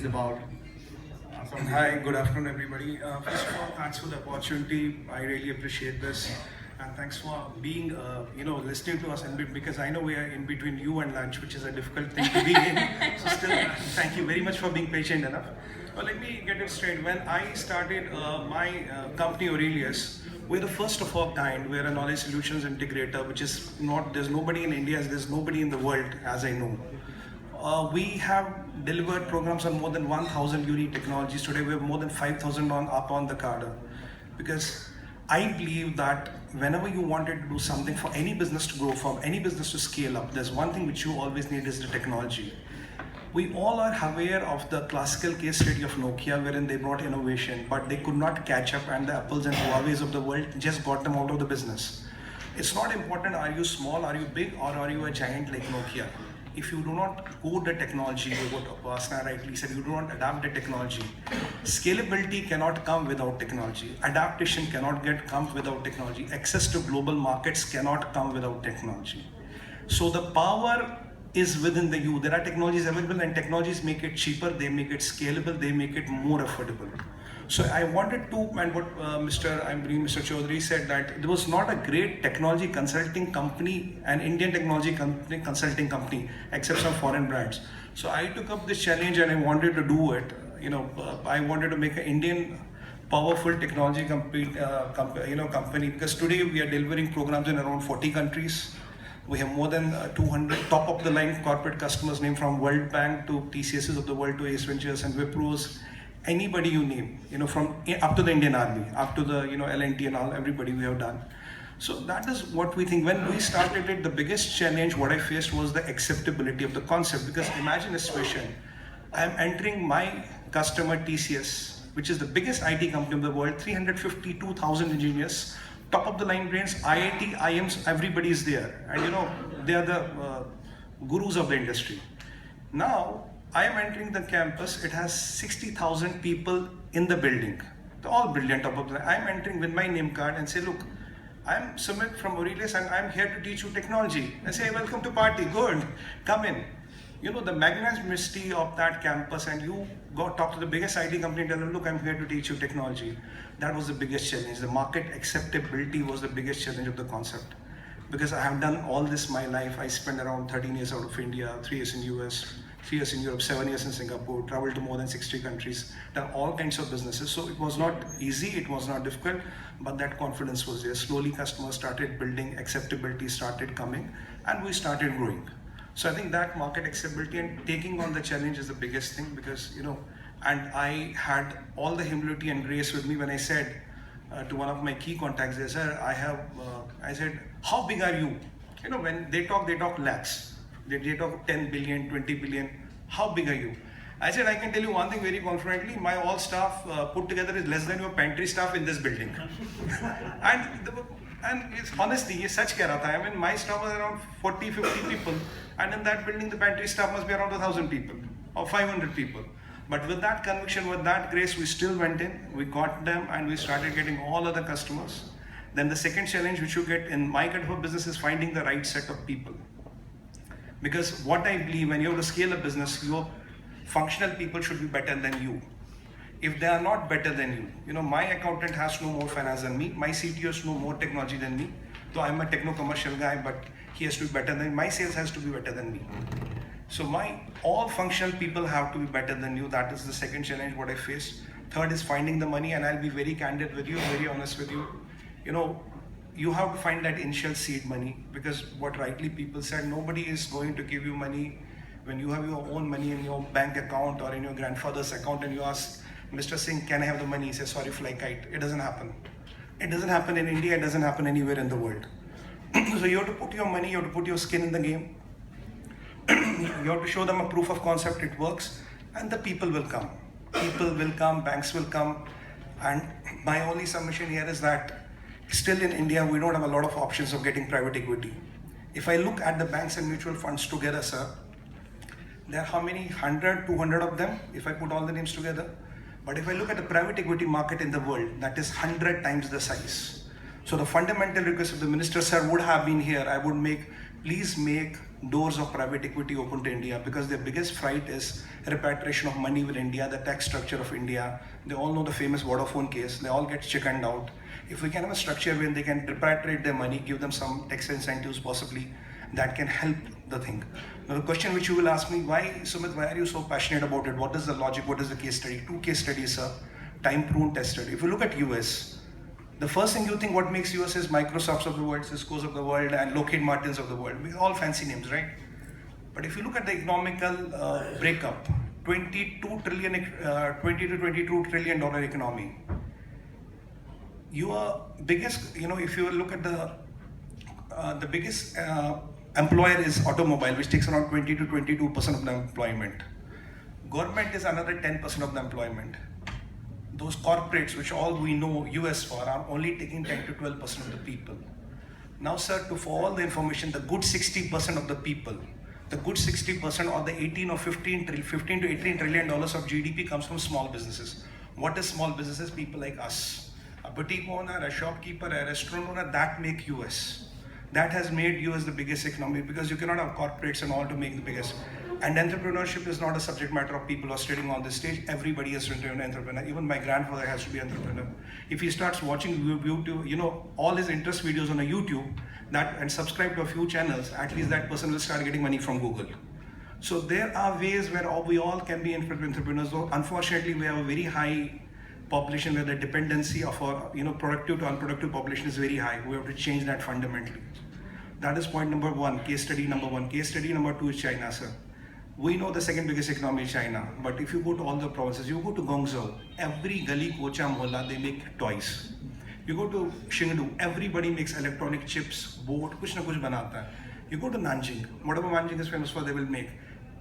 is about. Hi, good afternoon, everybody. First of all, thanks for the opportunity. I really appreciate this, and thanks for being, listening to us. Because I know we are in between you and lunch, which is a difficult thing to be in. So still, thank you very much for being patient enough. Well, let me get it straight. When I started my company Aurelius, we're the first of our kind. We're a knowledge solutions integrator, which is not. There's nobody in India. There's nobody in the world, as I know. We have delivered programs on more than 1,000 unique technologies. Today we have more than 5,000 up on the Carder. Because I believe that whenever you wanted to do something for any business to grow, from any business to scale up, there's one thing which you always need is the technology. We all are aware of the classical case study of Nokia, wherein they brought innovation, but they could not catch up, and the Apples and Huawei's of the world just got them out of the business. It's not important, are you small, are you big, or are you a giant like Nokia? If you do not code the technology, what Upasana rightly said, you do not adapt the technology. Scalability cannot come without technology. Adaptation cannot come without technology. Access to global markets cannot come without technology. So the power is within the you. There are technologies available, and technologies make it cheaper, they make it scalable, they make it more affordable. So I wanted to, and what Mr. Chaudhary said, that there was not a great technology consulting company, an Indian technology company, consulting company, except some foreign brands. So I took up this challenge and I wanted to do it. I wanted to make an Indian powerful technology company, because today we are delivering programs in around 40 countries. We have more than 200 top of the line corporate customers, named from World Bank to TCSs of the world to Ace Ventures and Wipros. Anybody you name, from up to the Indian Army, up to the L&T and all, everybody we have done. So that is what we think. When we started it, the biggest challenge what I faced was the acceptability of the concept. Because imagine a situation, I am entering my customer TCS, which is the biggest IT company in the world, 352,000 engineers, top of the line brains, IIT, IIMs, everybody is there, and they are the gurus of the industry. Now I am entering the campus, it has 60,000 people in the building. They're all brilliant, top of the line. I'm entering with my name card and say, look, I'm Sumit from Aurelius and I'm here to teach you technology. I say, welcome to party, good, come in. The magnanimity of that campus, and you go talk to the biggest IT company and tell them, look, I'm here to teach you technology. That was the biggest challenge. The market acceptability was the biggest challenge of the concept. Because I have done all this my life. I spent around 13 years out of India, 3 years in US, 3 years in Europe, 7 years in Singapore, traveled to more than 60 countries, done all kinds of businesses. So it was not easy, it was not difficult, but that confidence was there. Slowly customers started building, acceptability started coming, and we started growing. So I think that market acceptability and taking on the challenge is the biggest thing, because, and I had all the humility and grace with me when I said to one of my key contacts there, sir, I said, how big are you? When they talk lakhs. They talk 10 billion, 20 billion. How big are you? I said, I can tell you one thing very confidently, my all staff put together is less than your pantry staff in this building. and it's honestly, ये सच कह रहा था. I mean, my staff was around 40, 50 people, and in that building, the pantry staff must be around 1,000 people or 500 people. But with that conviction, with that grace, we still went in, we got them, and we started getting all other customers. Then the second challenge which you get in my kind of a business is finding the right set of people. Because what I believe, when you have to scale a business, your functional people should be better than you. If they are not better than you, my accountant has to know more finance than me, my CTO has to know more technology than me. So I'm a techno-commercial guy, but he has to be better than me. My sales has to be better than me. So all functional people have to be better than you. That is the second challenge what I faced. Third is finding the money, and I'll be very candid with you, very honest with you. You have to find that initial seed money, because what rightly people said, nobody is going to give you money when you have your own money in your bank account or in your grandfather's account, and you ask Mr. Singh, can I have the money? He says, sorry, fly kite. It doesn't happen. It doesn't happen in India, it doesn't happen anywhere in the world. So you have to put your money, you have to put your skin in the game. You have to show them a proof of concept, it works, and the people will come. People will come, banks will come, and my only submission here is that still in India, we don't have a lot of options of getting private equity. If I look at the banks and mutual funds together, sir, there are how many? 100, 200 of them, if I put all the names together. But if I look at the private equity market in the world, that is 100 times the size. So the fundamental request of the minister, sir, would have been here, I would make, please make doors of private equity open to India, because their biggest fright is repatriation of money with India, the tax structure of India. They all know the famous Vodafone case. They all get chickened out. If we can have a structure where they can repatriate their money, give them some tax incentives possibly, that can help the thing. Now the question which you will ask me, why, Sumit, why are you so passionate about it? What is the logic? What is the case study? 2 case studies, sir. Time-proven, tested. If you look at US, the first thing you think what makes US is Microsofts of the world, Cisco's of the world, and Lockheed Martins of the world. We all fancy names, right? But if you look at the economical breakup, 20 to 22 trillion dollar economy. Your biggest, if you look at the biggest employer is automobile, which takes around 20 to 22% of the employment. Government is another 10% of the employment. Those corporates, which all we know US for, are only taking 10 to 12% of the people. Now, sir, for all the information, the good 60% of the people, the good 60% or the 18 or 15 to 18 trillion dollars of GDP comes from small businesses. What is small businesses? People like us. A boutique owner, a shopkeeper, a restaurant owner, that make US. That has made US the biggest economy, because you cannot have corporates and all to make the biggest. And entrepreneurship is not a subject matter of people who are sitting on this stage. Everybody has to be an entrepreneur. Even my grandfather has to be an entrepreneur. If he starts watching YouTube, all his interest videos on a YouTube, and subscribe to a few channels, at least that person will start getting money from Google. So there are ways where we all can be entrepreneurs. Though unfortunately, we have a very high population where the dependency of our productive to unproductive population is very high. We have to change that fundamentally. That is point number 1, case study number 1. Case study number 2 is China, sir. We know the second biggest economy is China, but if you go to all the provinces, you go to Guangzhou, every gully, kocha, mohalla, they make toys. You go to Chengdu, everybody makes electronic chips, boat, kuch na kuch banata hai. You go to Nanjing, whatever Nanjing is famous for, they will make.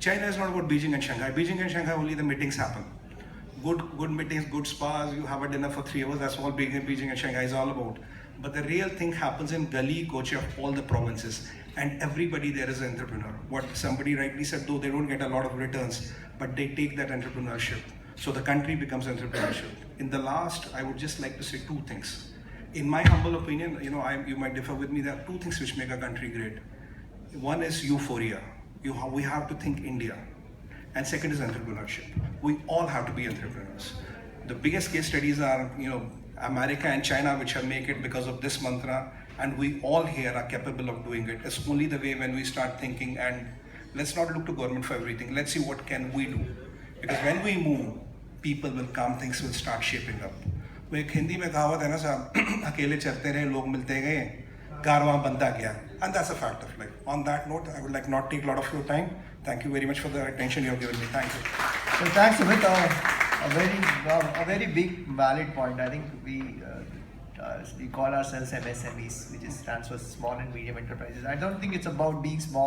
China is not about Beijing and Shanghai. Beijing and Shanghai, only the meetings happen. Good meetings, good spas, you have a dinner for 3 hours, that's all Beijing and Shanghai is all about. But the real thing happens in gully, kocha of all the provinces. And everybody there is an entrepreneur. What somebody rightly said, though they don't get a lot of returns, but they take that entrepreneurship. So the country becomes entrepreneurship. In the last, I would just like to say 2 things. In my humble opinion, you might differ with me, there are 2 things which make a country great. One is euphoria. We have to think India. And second is entrepreneurship. We all have to be entrepreneurs. The biggest case studies are, America and China, which have made it because of this mantra, and we all here are capable of doing it. It's only the way when we start thinking, and let's not look to government for everything. Let's see what can we do. Because when we move, people will come, things will start shaping up. वो एक हिंदी में कहावत है ना साहब, अकेले चलते रहे, लोग मिलते गए, कारवां बनता गया. And that's a fact of life. On that note, I would like not take a lot of your time. Thank you very much for the attention you have given me. Thank you. So thanks, Sumit. A very big valid point. I think we call ourselves MSMEs, which stands for small and medium enterprises. I don't think it's about being small